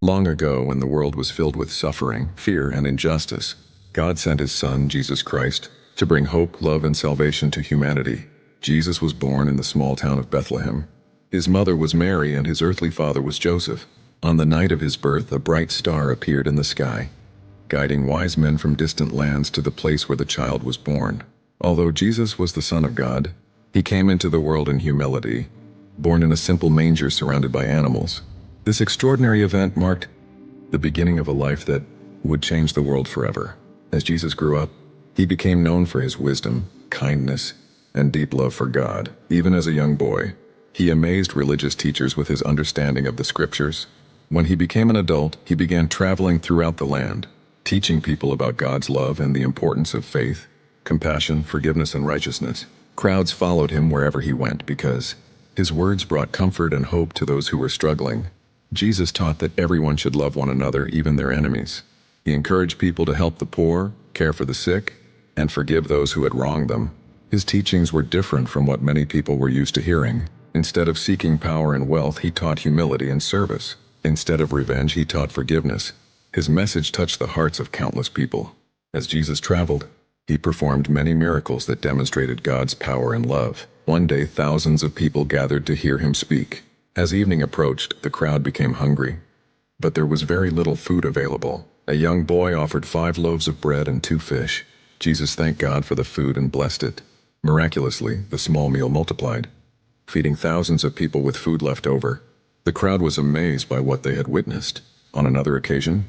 Long ago, when the world was filled with suffering, fear, and injustice, God sent his Son, Jesus Christ, to bring hope, love, and salvation to humanity. Jesus was born in the small town of Bethlehem. His mother was Mary and his earthly father was Joseph. On the night of his birth, a bright star appeared in the sky, guiding wise men from distant lands to the place where the child was born. Although Jesus was the Son of God, he came into the world in humility, born in a simple manger surrounded by animals. This extraordinary event marked the beginning of a life that would change the world forever. As Jesus grew up, he became known for his wisdom, kindness, and deep love for God. Even as a young boy, he amazed religious teachers with his understanding of the scriptures. When he became an adult, he began traveling throughout the land, teaching people about God's love and the importance of faith, compassion, forgiveness, and righteousness. Crowds followed him wherever he went because his words brought comfort and hope to those who were struggling. Jesus taught that everyone should love one another, even their enemies. He encouraged people to help the poor, care for the sick, and forgive those who had wronged them. His teachings were different from what many people were used to hearing. Instead of seeking power and wealth, he taught humility and service. Instead of revenge, he taught forgiveness. His message touched the hearts of countless people. As Jesus traveled, he performed many miracles that demonstrated God's power and love. One day, thousands of people gathered to hear him speak. As evening approached, the crowd became hungry, but there was very little food available. A young boy offered 5 loaves of bread and 2 fish. Jesus thanked God for the food and blessed it. Miraculously, the small meal multiplied, feeding thousands of people with food left over. The crowd was amazed by what they had witnessed. On another occasion,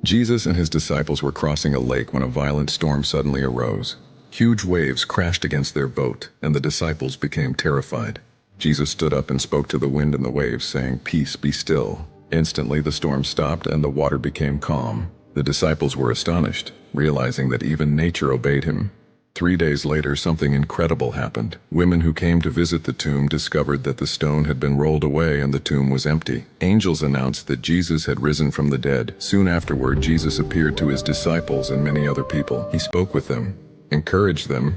Jesus and his disciples were crossing a lake when a violent storm suddenly arose. Huge waves crashed against their boat, and the disciples became terrified. Jesus stood up and spoke to the wind and the waves, saying, "Peace, be still." Instantly the storm stopped and the water became calm. The disciples were astonished, realizing that even nature obeyed him. 3 days later, something incredible happened. Women who came to visit the tomb discovered that the stone had been rolled away and the tomb was empty. Angels announced that Jesus had risen from the dead. Soon afterward, Jesus appeared to his disciples and many other people. He spoke with them, encouraged them,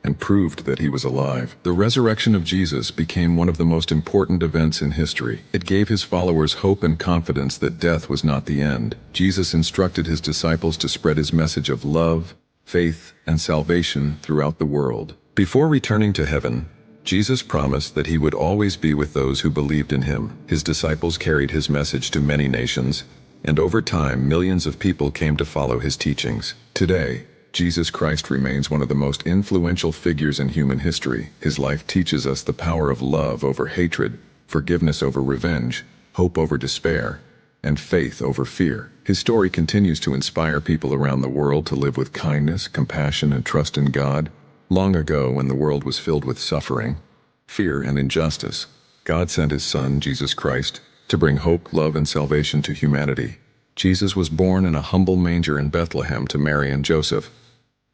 and proved that he was alive. The resurrection of Jesus became one of the most important events in history. It gave his followers hope and confidence that death was not the end. Jesus instructed his disciples to spread his message of love, faith, and salvation throughout the world. Before returning to heaven, Jesus promised that he would always be with those who believed in him. His disciples carried his message to many nations, and over time, millions of people came to follow his teachings. Today, Jesus Christ remains one of the most influential figures in human history. His life teaches us the power of love over hatred, forgiveness over revenge, hope over despair, and faith over fear. His story continues to inspire people around the world to live with kindness, compassion, and trust in God. Long ago, when the world was filled with suffering, fear, and injustice, God sent his Son, Jesus Christ, to bring hope, love, and salvation to humanity. Jesus was born in a humble manger in Bethlehem to Mary and Joseph,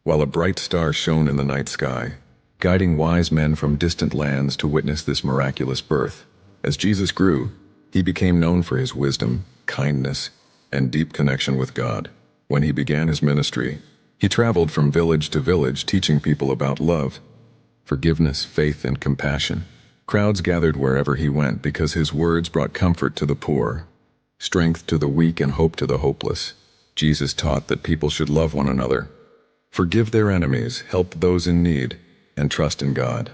while a bright star shone in the night sky, guiding wise men from distant lands to witness this miraculous birth. As Jesus grew, he became known for his wisdom, kindness, and deep connection with God. When he began his ministry, he traveled from village to village teaching people about love, forgiveness, faith, and compassion. Crowds gathered wherever he went because his words brought comfort to the poor, strength to the weak, and hope to the hopeless. Jesus taught that people should love one another, forgive their enemies, help those in need, and trust in God.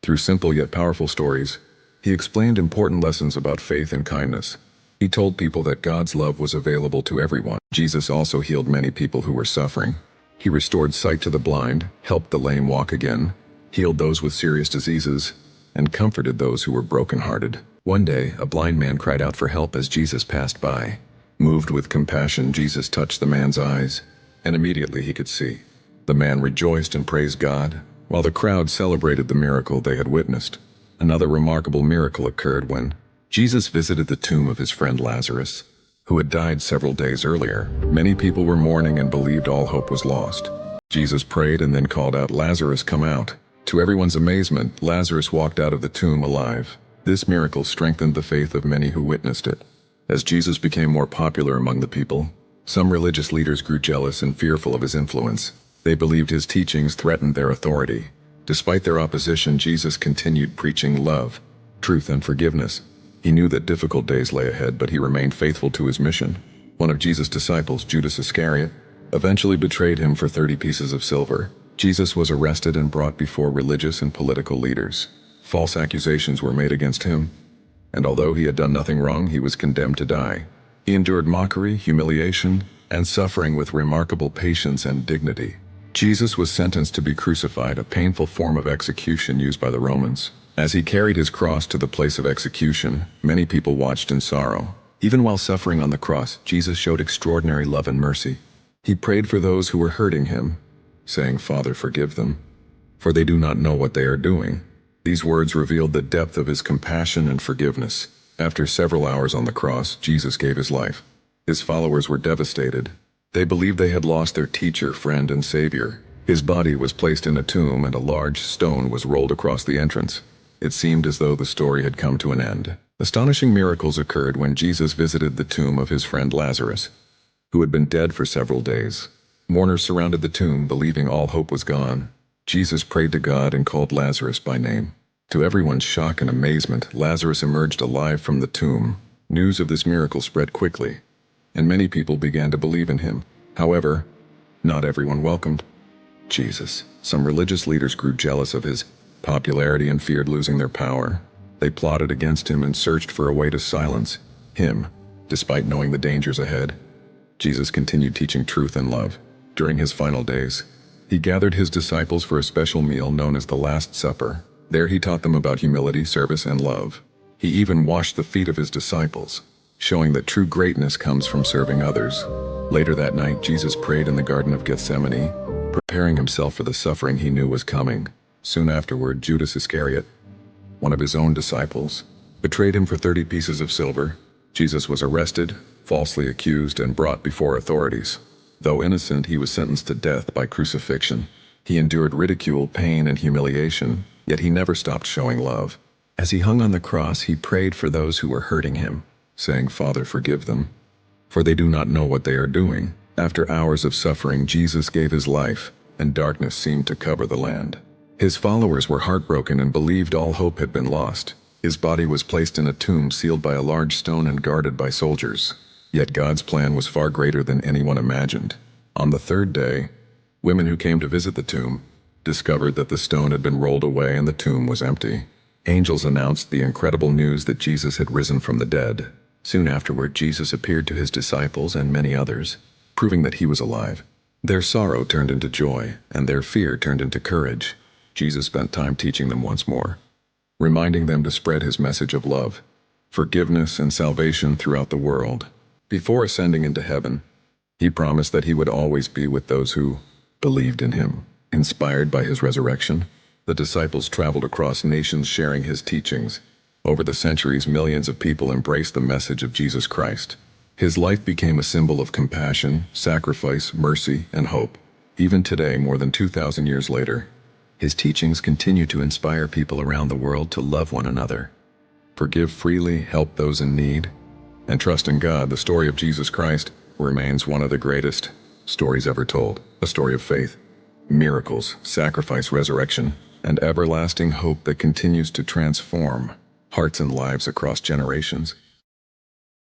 Through simple yet powerful stories, he explained important lessons about faith and kindness. He told people that God's love was available to everyone. Jesus also healed many people who were suffering. He restored sight to the blind, helped the lame walk again, healed those with serious diseases, and comforted those who were brokenhearted. One day, a blind man cried out for help as Jesus passed by. Moved with compassion, Jesus touched the man's eyes, and immediately he could see. The man rejoiced and praised God, while the crowd celebrated the miracle they had witnessed. Another remarkable miracle occurred when Jesus visited the tomb of his friend Lazarus, who had died several days earlier. Many people were mourning and believed all hope was lost. Jesus prayed and then called out, "Lazarus, come out." To everyone's amazement, Lazarus walked out of the tomb alive. This miracle strengthened the faith of many who witnessed it. As Jesus became more popular among the people, some religious leaders grew jealous and fearful of his influence. They believed his teachings threatened their authority. Despite their opposition, Jesus continued preaching love, truth, and forgiveness. He knew that difficult days lay ahead, but he remained faithful to his mission. One of Jesus' disciples, Judas Iscariot, eventually betrayed him for 30 pieces of silver. Jesus was arrested and brought before religious and political leaders. False accusations were made against him, and although he had done nothing wrong, he was condemned to die. He endured mockery, humiliation, and suffering with remarkable patience and dignity. Jesus was sentenced to be crucified, a painful form of execution used by the Romans. As he carried his cross to the place of execution, many people watched in sorrow. Even while suffering on the cross, Jesus showed extraordinary love and mercy. He prayed for those who were hurting him, saying, "Father, forgive them, for they do not know what they are doing." These words revealed the depth of his compassion and forgiveness. After several hours on the cross, Jesus gave his life. His followers were devastated. They believed they had lost their teacher, friend, and savior. His body was placed in a tomb, and a large stone was rolled across the entrance. It seemed as though the story had come to an end. Astonishing miracles occurred when Jesus visited the tomb of his friend Lazarus, who had been dead for several days. Mourners surrounded the tomb, believing all hope was gone. Jesus prayed to God and called Lazarus by name. To everyone's shock and amazement, Lazarus emerged alive from the tomb. News of this miracle spread quickly, and many people began to believe in him. However, not everyone welcomed Jesus. Some religious leaders grew jealous of his popularity and feared losing their power. They plotted against him and searched for a way to silence him. Despite knowing the dangers ahead, Jesus continued teaching truth and love. During his final days, he gathered his disciples for a special meal known as the Last Supper. There he taught them about humility, service, and love. He even washed the feet of his disciples, showing that true greatness comes from serving others. Later that night, Jesus prayed in the Garden of Gethsemane, preparing himself for the suffering he knew was coming. Soon afterward, Judas Iscariot, one of his own disciples, betrayed him for 30 pieces of silver. Jesus was arrested, falsely accused, and brought before authorities. Though innocent, he was sentenced to death by crucifixion. He endured ridicule, pain, and humiliation, yet he never stopped showing love. As he hung on the cross, he prayed for those who were hurting him, saying, "Father, forgive them, for they do not know what they are doing." After hours of suffering, Jesus gave his life, and darkness seemed to cover the land. His followers were heartbroken and believed all hope had been lost. His body was placed in a tomb sealed by a large stone and guarded by soldiers. Yet God's plan was far greater than anyone imagined. On the third day, women who came to visit the tomb discovered that the stone had been rolled away and the tomb was empty. Angels announced the incredible news that Jesus had risen from the dead. Soon afterward, Jesus appeared to his disciples and many others, proving that he was alive. Their sorrow turned into joy, and their fear turned into courage. Jesus spent time teaching them once more, reminding them to spread his message of love, forgiveness, and salvation throughout the world. Before ascending into heaven, he promised that he would always be with those who believed in him. Inspired by his resurrection, the disciples traveled across nations sharing his teachings. Over the centuries, millions of people embraced the message of Jesus Christ. His life became a symbol of compassion, sacrifice, mercy, and hope. Even today, more than 2,000 years later, his teachings continue to inspire people around the world to love one another, forgive freely, help those in need, and trust in God. The story of Jesus Christ remains one of the greatest stories ever told. A story of faith, miracles, sacrifice, resurrection, and everlasting hope that continues to transform hearts and lives across generations.